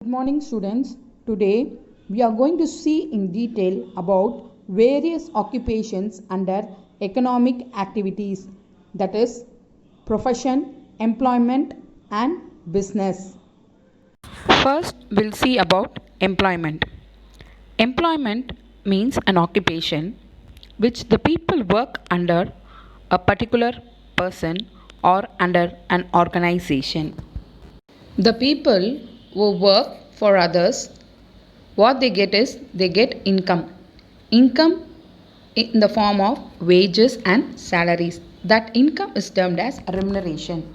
Good morning students. Today we are going to see in detail about various occupations under economic activities, that is profession, employment and business. First we'll see about employment. Employment means an occupation which the people work under a particular person or under an organization. The people who work for others, what they get is they get income. Income in the form of wages and salaries. That income is termed as remuneration.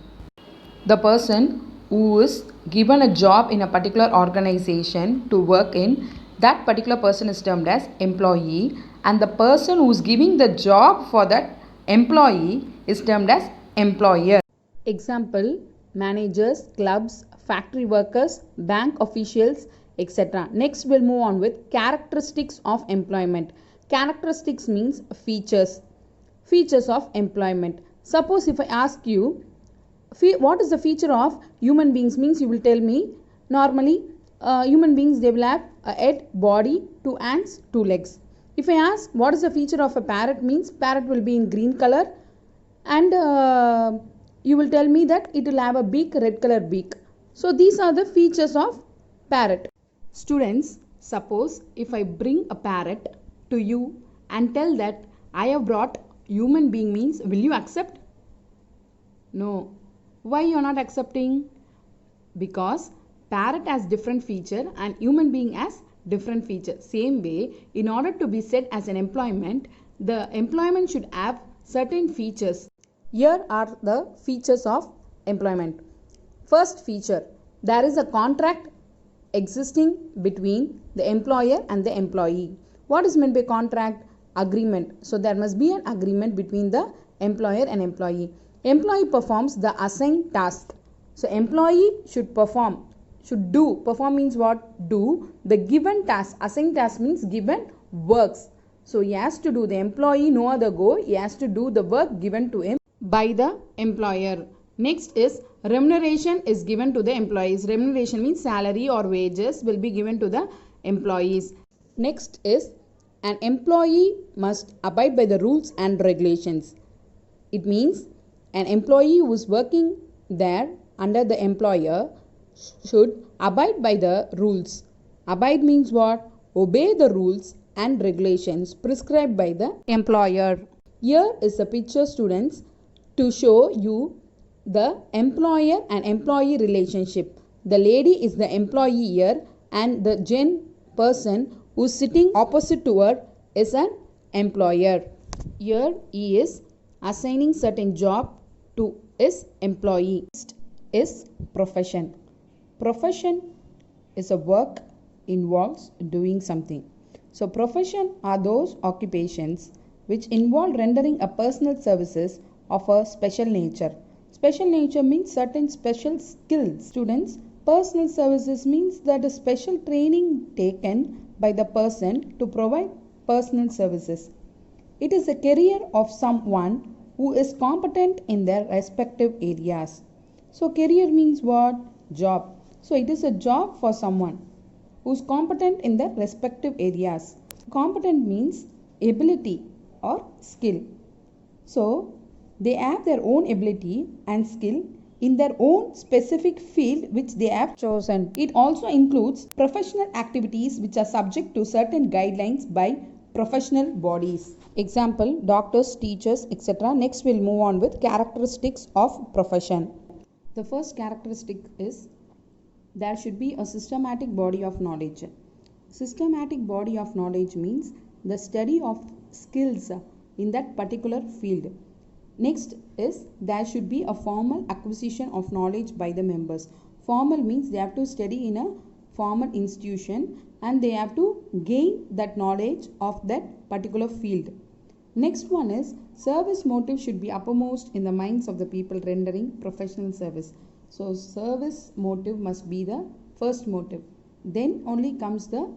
The person who is given a job in a particular organization to work in, that particular person is termed as employee, and the person who is giving the job for that employee is termed as employer. Example: managers, clubs, factory workers, bank officials, etc. Next we'll move on with characteristics of employment. Characteristics means features. Features of employment. Suppose if I ask you what is the feature of human beings, means you will tell me normally human beings, they will have a head, body, two hands, two legs. If I ask what is the feature of a parrot, means parrot will be in green color, and you will tell me that it will have a beak, red color beak. So these are the features of parrot. Students, suppose if I bring a parrot to you and tell that I have brought human being, means will you accept? No. Why you are not accepting? Because parrot has different feature and human being has different feature. Same way, in order to be said as an employment, the employment should have certain features. Here are the features of employment. First feature, there is a contract existing between the employer and the employee. What is meant by contract? Agreement. So there must be an agreement between the employer and employee. Employee performs the assigned task. So employee should perform, perform means what? Do the given task. Assigned task means given works. So he has to do, the employee no other go, he has to do the work given to him by the employer. Next is remuneration is given to the employees. Remuneration means salary or wages will be given to the employees. Next is an employee must abide by the rules and regulations. It means an employee who is working there under the employer should abide by the rules. Abide means what? Obey the rules and regulations prescribed by the employer. Here is a picture, students, to show you the employer and employee relationship. The lady is the employee here, and the person who is sitting opposite to her is an employer. Here he is assigning certain job to his employee. Next is profession. Profession is a work involves doing something. So profession are those occupations which involve rendering a personal services of a special nature. Special nature means certain special skills. Students, personal services means that a special training taken by the person to provide personal services. It is a career of someone who is competent in their respective areas. So career means what? Job. So it is a job for someone who is competent in their respective areas. Competent means ability or skill. So they have their own ability and skill in their own specific field which they have chosen. It also includes professional activities which are subject to certain guidelines by professional bodies. Example: doctors, teachers, etc. Next we'll move on with characteristics of profession. The first characteristic is there should be a systematic body of knowledge. Systematic body of knowledge means the study of skills in that particular field. Next is there should be a formal acquisition of knowledge by the members. Formal means they have to study in a formal institution and they have to gain that knowledge of that particular field. Next one is service motive should be uppermost in the minds of the people rendering professional service. So service motive must be the first motive. Then only comes the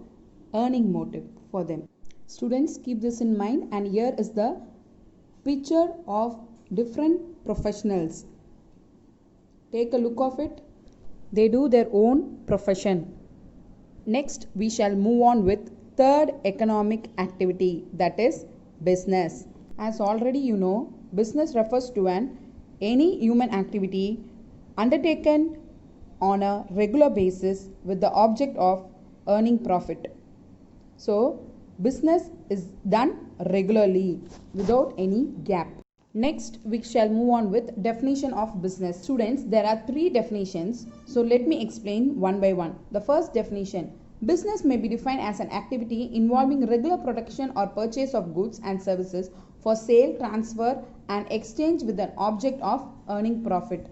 earning motive for them. Students, keep this in mind, and here is the picture of different professionals. Take a look of it. They do their own profession. Next, we shall move on with third economic activity, that is business. As already you know, business refers to any human activity undertaken on a regular basis with the object of earning profit. So, business is done regularly without any gap. Next, we shall move on with definition of business. Students, there are three definitions. So, let me explain one by one. The first definition, business may be defined as an activity involving regular production or purchase of goods and services for sale, transfer and exchange with an object of earning profit.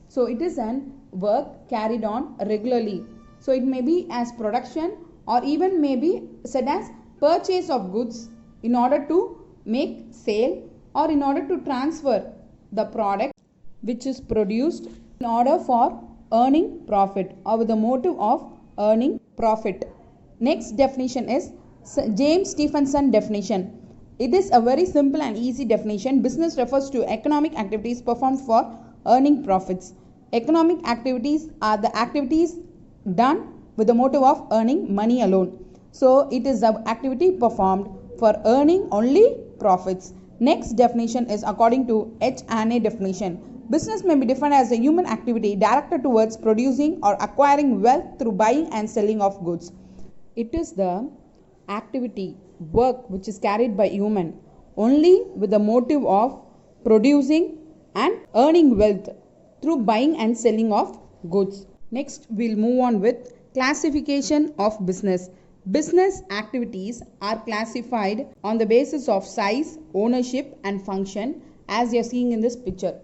So, it is an work carried on regularly. So, it may be as production or even may be said as purchase of goods in order to make sale or in order to transfer the product which is produced in order for earning profit or with the motive of earning profit. Next definition is James Stephenson definition. It is a very simple and easy definition. Business refers to economic activities performed for earning profits. Economic activities are the activities done with the motive of earning money alone. So it is an activity performed for earning only profits. Next definition is according to H. Anne definition. Business may be defined as a human activity directed towards producing or acquiring wealth through buying and selling of goods. It is the activity, work which is carried by human only with the motive of producing and earning wealth through buying and selling of goods. Next, we'll move on with classification of business. Business activities are classified on the basis of size, ownership and function as you are seeing in this picture.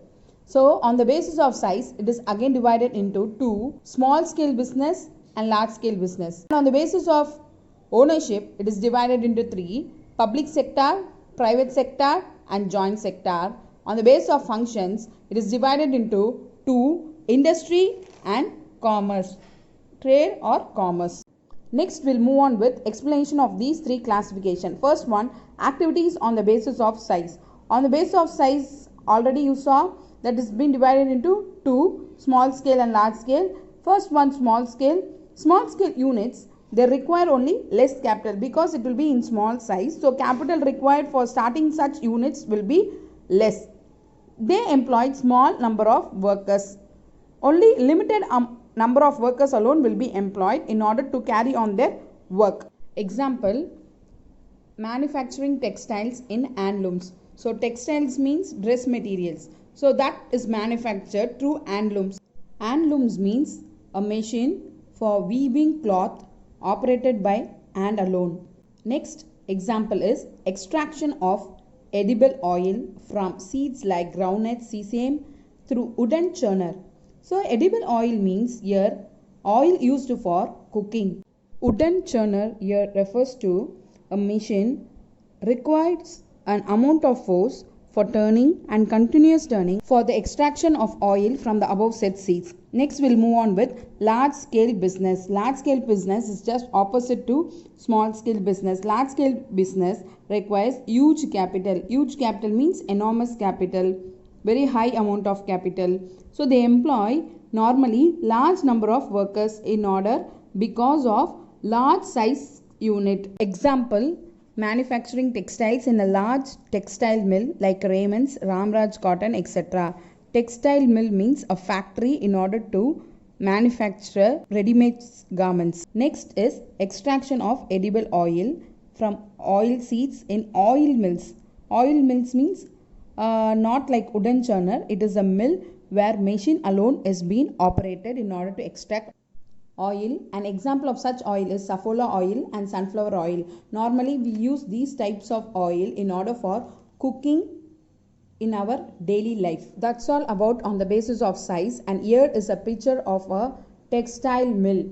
So, on the basis of size, it is again divided into two, small scale business and large scale business. And on the basis of ownership, it is divided into three, public sector, private sector and joint sector. On the basis of functions, it is divided into two, industry and commerce, trade or commerce. Next, we'll move on with explanation of these three classifications. First one, activities on the basis of size. On the basis of size, already you saw that is been divided into two, small scale and large scale. First one, small scale. Small scale units, they require only less capital because it will be in small size. So, capital required for starting such units will be less. They employ small number of workers. Only limited number of workers alone will be employed in order to carry on their work. Example, manufacturing textiles in handlooms. So textiles means dress materials. So that is manufactured through handlooms. Handlooms means a machine for weaving cloth operated by hand alone. Next example is extraction of edible oil from seeds like groundnut, sesame through wooden churner. So edible oil means here oil used for cooking. Wooden churner here refers to a machine requires an amount of force for turning and continuous turning for the extraction of oil from the above said seeds. Next we'll move on with large scale business. Large scale business is just opposite to small scale business. Large scale business requires huge capital. Huge capital means enormous capital, very high amount of capital. So they employ normally large number of workers in order because of large size unit. Example, manufacturing textiles in a large textile mill like Raymond's, Ramraj Cotton, etc. Textile mill means a factory in order to manufacture ready-made garments. Next is extraction of edible oil from oil seeds in oil mills. Oil mills means not like wooden churner. It is a mill where machine alone is being operated in order to extract oil. An example of such oil is Saffola oil and sunflower oil. Normally we use these types of oil in order for cooking in our daily life. That's all about on the basis of size, and here is a picture of a textile mill.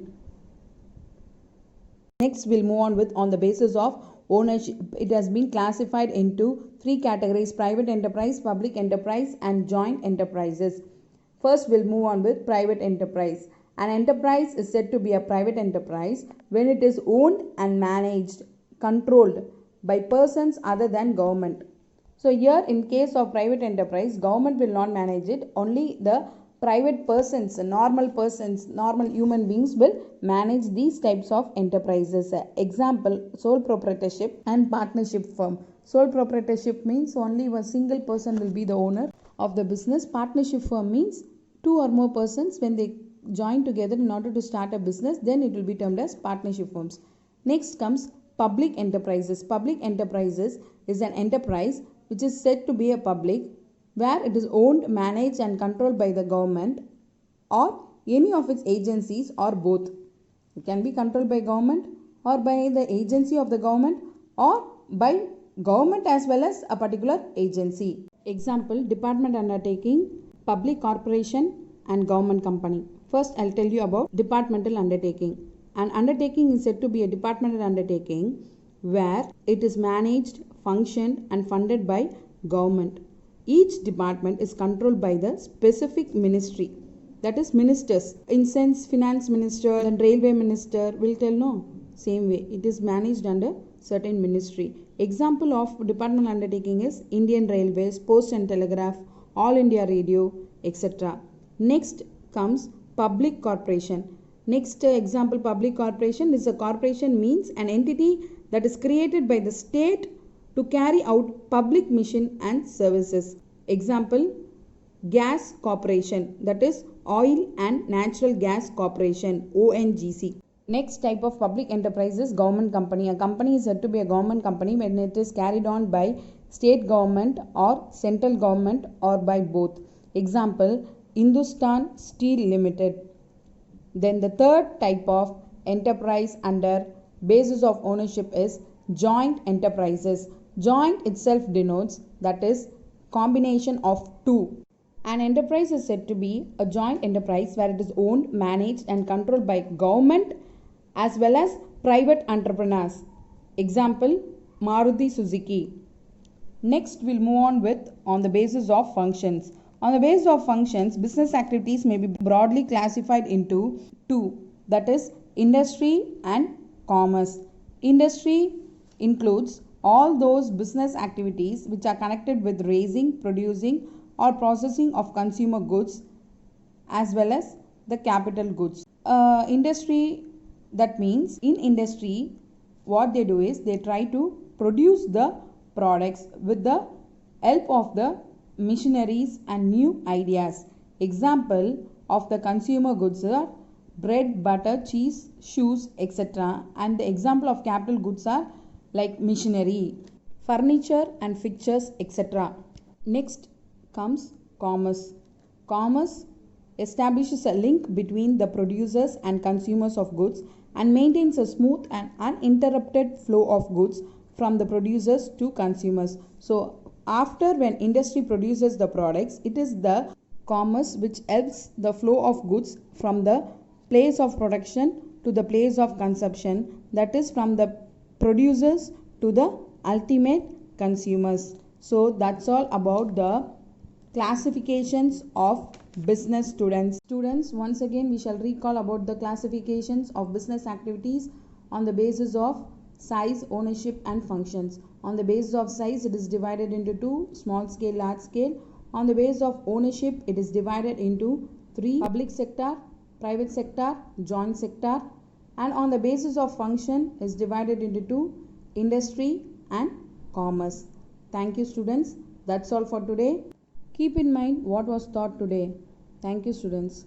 Next we'll move on with on the basis of ownership. It has been classified into three categories: private enterprise, public enterprise and joint enterprises. First we'll move on with private enterprise. An enterprise is said to be a private enterprise when it is owned and managed, controlled by persons other than government. So here in case of private enterprise, government will not manage it, only the private persons, normal human beings will manage these types of enterprises. Example, sole proprietorship and partnership firm. Sole proprietorship means only a single person will be the owner of the business. Partnership firm means two or more persons when they join together in order to start a business, then it will be termed as partnership firms. Next comes public enterprises. Public enterprises is an enterprise which is said to be a public, where it is owned, managed and controlled by the government or any of its agencies or both. It can be controlled by government or by the agency of the government or by government as well as a particular agency. Example, department undertaking, public corporation and government company. First, I'll tell you about departmental undertaking. An undertaking is said to be a departmental undertaking where it is managed, functioned and funded by government. Each department is controlled by the specific ministry, that is ministers. In sense, finance minister and railway minister will tell no. Same way, it is managed under certain ministry. Example of departmental undertaking is Indian Railways, Post and Telegraph, All India Radio, etc. Next comes public corporation. Next example, public corporation is a corporation means an entity that is created by the state to carry out public mission and services. Example, gas corporation, that is Oil and Natural Gas Corporation, ONGC. Next type of public enterprise is government company. A company is said to be a government company when it is carried on by state government or central government or by both. Example, Hindustan Steel Limited. Then the third type of enterprise under basis of ownership is joint enterprises. Joint itself denotes, that is combination of two. An enterprise is said to be a joint enterprise where it is owned, managed and controlled by government as well as private entrepreneurs. Example, Maruti Suzuki. Next, we'll move on with on the basis of functions. On the basis of functions, business activities may be broadly classified into two, that is industry and commerce. Industry includes all those business activities which are connected with raising, producing or processing of consumer goods as well as the capital goods. Industry, that means in industry what they do is they try to produce the products with the help of the machineries and new ideas. Example of the consumer goods are bread, butter, cheese, shoes, etc. And the example of capital goods are like machinery, furniture and fixtures, etc. Next comes commerce. Commerce establishes a link between the producers and consumers of goods and maintains a smooth and uninterrupted flow of goods from the producers to consumers. So after when industry produces the products, it is the commerce which helps the flow of goods from the place of production to the place of consumption, that is from the producers to the ultimate consumers. So that's all about the classifications of business students. Students, once again we shall recall about the classifications of business activities on the basis of size, ownership and functions. On the basis of size, it is divided into two, small scale, large scale. On the basis of ownership, it is divided into three, public sector, private sector, joint sector. And on the basis of function is divided into two, industry and commerce. Thank you students. That's all for today. Keep in mind what was taught today. Thank you students.